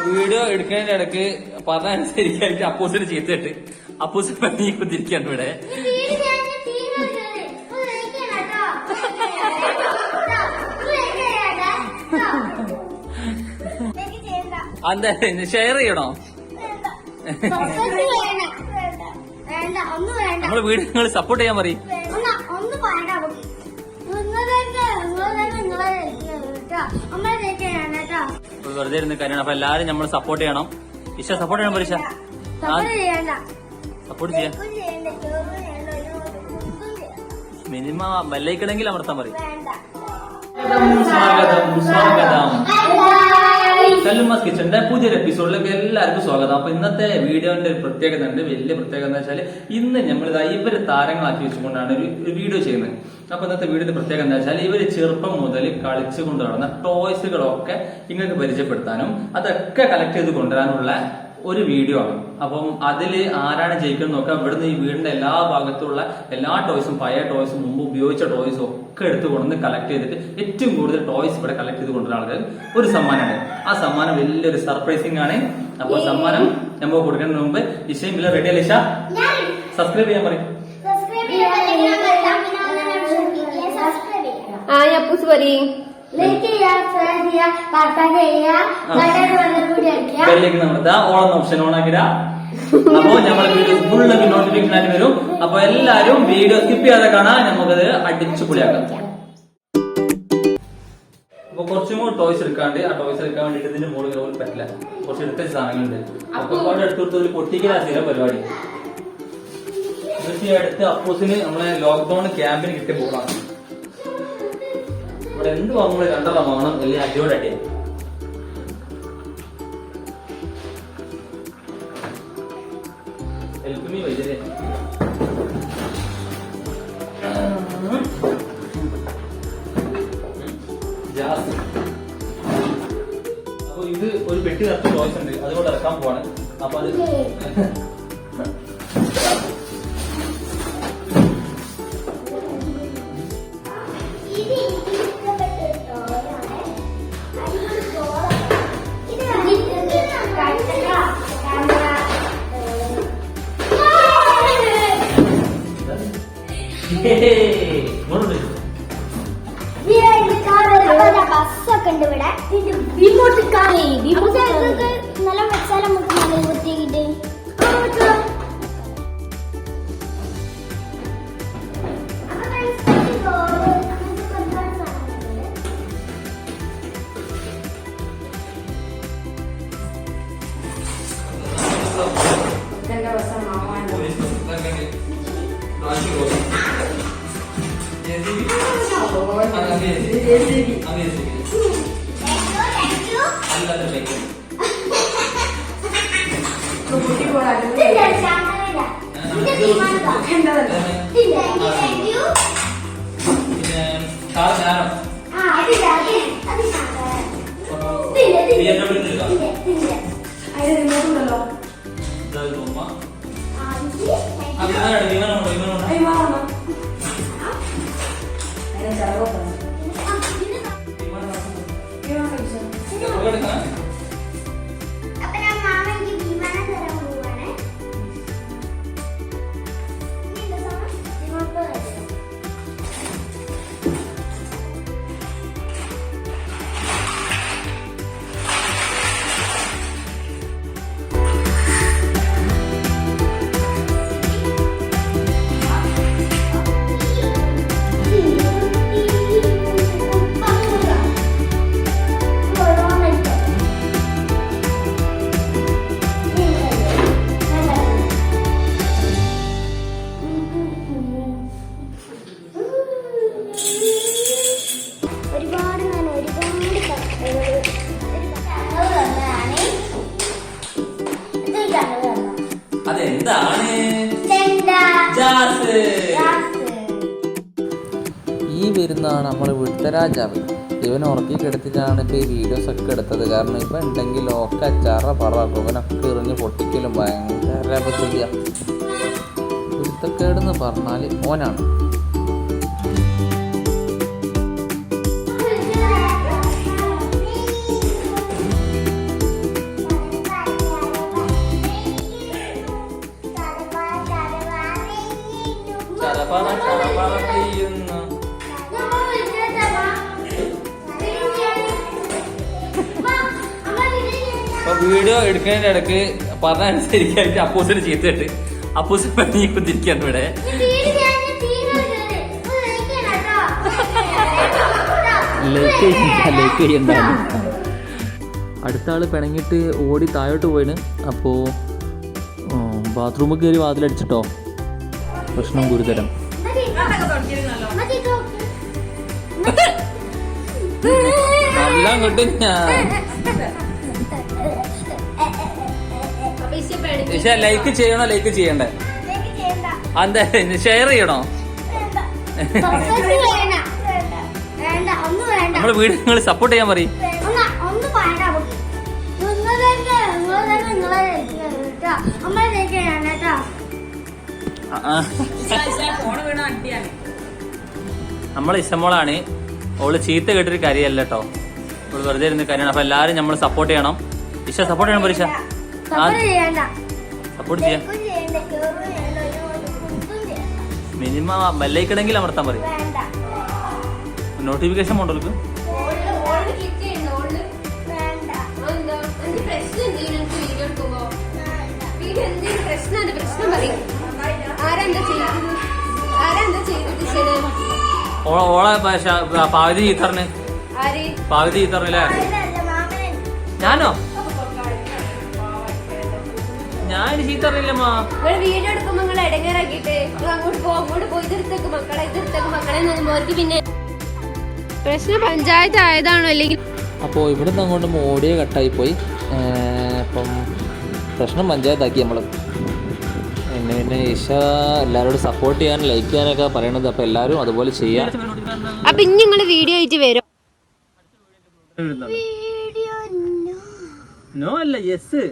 Video എടുക്കുന്നതിന്റെ ഇടക്ക് പറഞ്ഞനുസരിക്കായിട്ട് അപ്പൂസിന് ചീത്തിട്ട് അപ്പൂസ് പണി കുത്തിരിക്കാണ് ഇവിടെ. എന്താ ഷെയർ ചെയ്യണോ? നമ്മള് വീഡിയോ സപ്പോർട്ട് ചെയ്യാൻ പറയും. വെറുതെ ഇരുന്ന് കാര്യമാണ്. അപ്പൊ എല്ലാരും നമ്മൾ സപ്പോർട്ട് ചെയ്യണം. ഇഷ സപ്പോർട്ട് ചെയ്യണം. പരീക്ഷ സപ്പോർട്ട് ചെയ്യാം. മിനിമം ബെല്ലൈക്കണെങ്കിൽ അമർത്താൻ പറയും. സ്വാഗതം സ്വാഗതം കല്ലുമാസ് കിച്ചന്റെ പുതിയൊരു എപ്പിസോഡിലേക്ക് എല്ലാവർക്കും സ്വാഗതം. അപ്പൊ ഇന്നത്തെ വീഡിയോന്റെ ഒരു പ്രത്യേകത ഉണ്ട്. വലിയ പ്രത്യേകത എന്ന് വെച്ചാൽ ഇന്ന് നമ്മൾ ഇവര് താരങ്ങളാക്കി വെച്ചുകൊണ്ടാണ് ഒരു വീഡിയോ ചെയ്യുന്നത്. അപ്പൊ ഇന്നത്തെ വീഡിയോയുടെ പ്രത്യേകത എന്താ വെച്ചാൽ ഇവര് ചെറുപ്പം മുതൽ കളിച്ചുകൊണ്ട് നടന്ന ടോയ്സുകളൊക്കെ നിങ്ങൾക്ക് പരിചയപ്പെടുത്താനും അതൊക്കെ കളക്ട് ചെയ്ത് കൊണ്ടുവരാനുള്ള ഒരു വീഡിയോ ആണ്. അപ്പം അതില് ആരാണ് ജയിക്കുന്നത് നോക്കാം. ഇവിടുന്ന് ഈ വീടിന്റെ എല്ലാ ഭാഗത്തുള്ള എല്ലാ ടോയ്സും, പഴയ ടോയ്സും, മുമ്പ് ഉപയോഗിച്ച ടോയ്സും ഒക്കെ എടുത്ത് കൊണ്ടുവന്ന് കളക്ട് ചെയ്തിട്ട് ഏറ്റവും കൂടുതൽ ടോയ്സ് ഇവിടെ കളക്ട് ചെയ്ത് കൊണ്ടുവരുന്ന ആളുകൾ ഒരു സമ്മാനമാണ്. ആ സമ്മാനം വലിയൊരു സർപ്രൈസിംഗ് ആണ്. അപ്പൊ സമ്മാനം നമ്മൾ കൊടുക്കുന്നതിന് മുമ്പ് ഇഷയും ഇല്ല റെഡി അല്ല? ഇഷ സബ്സ്ക്രൈബ് ചെയ്യാൻ പറയും. ഓൺ ഓപ്ഷൻ ഓൺ ആക്കിടാ. അപ്പൊ നമ്മളെ വീഡിയോ ഫുള്ളൊക്കെ നോട്ടിഫിക്കേഷൻ ആയിട്ട് വരും. അപ്പൊ എല്ലാരും വീഡിയോ സ്കിപ്പ് ചെയ്യാതെ കാണാൻ നമുക്കത് അടിച്ചു പൊളിയാക്കാം. അപ്പൊ കുറച്ചും കൂടി ടോയ്സ് എടുക്കാണ്ട് ആ ടോയ്സ് എടുക്കാൻ വേണ്ടിട്ട് ഇതിന്റെ മുകളിൽ പോലും പറ്റില്ല. കുറച്ച് എടുത്ത സാധനങ്ങളുണ്ട്. അപ്പൊ അവിടെ എടുത്തു പൊട്ടിക്കലാസില്ല പരിപാടി. അടുത്ത് അപ്പോസിന് നമ്മളെ ലോക്ക്ഡൌൺ ക്യാമ്പിന് കിട്ടിയ ബോളാണ്. ഇവിടെ എന്ത് വാങ്ങുമ്പോൾ രണ്ടെണ്ണം വാങ്ങണം, വലിയ അടിയോടെ അടിയാണ്. ഹെൽപ്പ് വൈദ്യരെ അപ്പൊ ഇത് ഒരു പെട്ടി നിറച്ച് ടോയ്സ് ഉണ്ട്, അതുകൊണ്ട് ഇറക്കാൻ പോവാണ്. അപ്പൊ അത് ബസ്സൊക്കെ ഉണ്ട് ഇവിടെ. റിമോട്ട് കാർ നല്ല വെച്ചാൽ നമുക്ക് നല്ല കുത്തിയിട്ട് അതെന്താണ്? ഈ വരുന്നതാണ് നമ്മുടെ ഇവിടുത്തെ രാജാവ്. ഇവൻ ഉറക്കി കിടത്തിട്ടാണ് ഇപ്പോൾ ഈ വീഡിയോസ് ഒക്കെ എടുത്തത്. കാരണം ഇവൻ ഉണ്ടെങ്കിൽ ഒക്കെ ചറ പറക്കും. ഇവനൊക്കെ എറിഞ്ഞ് പൊട്ടിക്കലും ഭയങ്കര ബുദ്ധിയാണ്. കുരുത്തക്കേടെന്ന് പറഞ്ഞാൽ ഓനാണ്. അപ്പൊ വീഡിയോ എടുക്കുന്നതിന്റെ ഇടക്ക് പറഞ്ഞ അനുസരിക്കായിട്ട് അപ്പൂസിന് ചീത്തയിട്ട് അപ്പൂസിന് പണി കുത്തിരിക്കാണ് ഇവിടെ. അടുത്ത ആള് പിണങ്ങിട്ട് ഓടി താഴോട്ട് പോയിന്. അപ്പോ ബാത്റൂമിൽ കയറി വാതിലടിച്ചിട്ടോ. പ്രശ്നം ഗുരുതരം. എല്ലാം കൊണ്ട് ഞാൻ ലൈക്ക് ചെയ്യണോ ലൈക്ക് ചെയ്യണ്ടേ? എന്താ ഷെയർ ചെയ്യണോ? നമ്മള് വീട് നിങ്ങൾ സപ്പോർട്ട് ചെയ്യാൻ പറയും. നമ്മളെ ഇഷ്ടമോളാണ്. ഓള് ചീത്ത കേട്ടൊരു കാര്യമല്ല കേട്ടോ. ഓള് വെറുതെ ഇരുന്ന് കാര്യമാണ്. അപ്പൊ എല്ലാരും നമ്മൾ സപ്പോർട്ട് ചെയ്യണം. ഇഷ സപ്പോർട്ട് ചെയ്യണം. പരീക്ഷ സപ്പോർട്ട് ചെയ്യാം. മിനിമം ബെല്ലൈക്കണമെങ്കിൽ അമർത്താൻ പറയും. നോട്ടിഫിക്കേഷൻ ഉണ്ടോ? ഓളെ പാവതി ചീത്തറിന് പാവതി ചീത്തറില്ലേ? ഞാനോ? ഞാൻ ചീത്തറിയില്ലമ്മാ. വീഡിയോ എടുക്കുമ്പോ നിങ്ങൾ ഇടങ്ങേറാക്കിട്ട് അങ്ങോട്ട് പോയി ഇതെടുത്തേക്ക് മക്കളെ പിന്നെ പ്രശ്നം പഞ്ചായത്ത് ആയതാണോ അല്ലെങ്കിൽ? അപ്പോൾ ഇവിടുന്ന് അങ്ങോട്ട് ഓഡിയോ കട്ടായി പോയി. അപ്പം പ്രശ്നം പഞ്ചായത്താക്കി നമ്മൾ. പിന്നെ ഇഷ എല്ലാവരോടും സപ്പോർട്ട് ചെയ്യാനും ലൈക്ക് ചെയ്യാനൊക്കെ പറയണത്. അപ്പോൾ എല്ലാവരും അതുപോലെ ചെയ്യാം. അപ്പൊ ഇനി നിങ്ങൾ വീഡിയോ ആയിട്ട് വരും. നോ അല്ല യെസ്.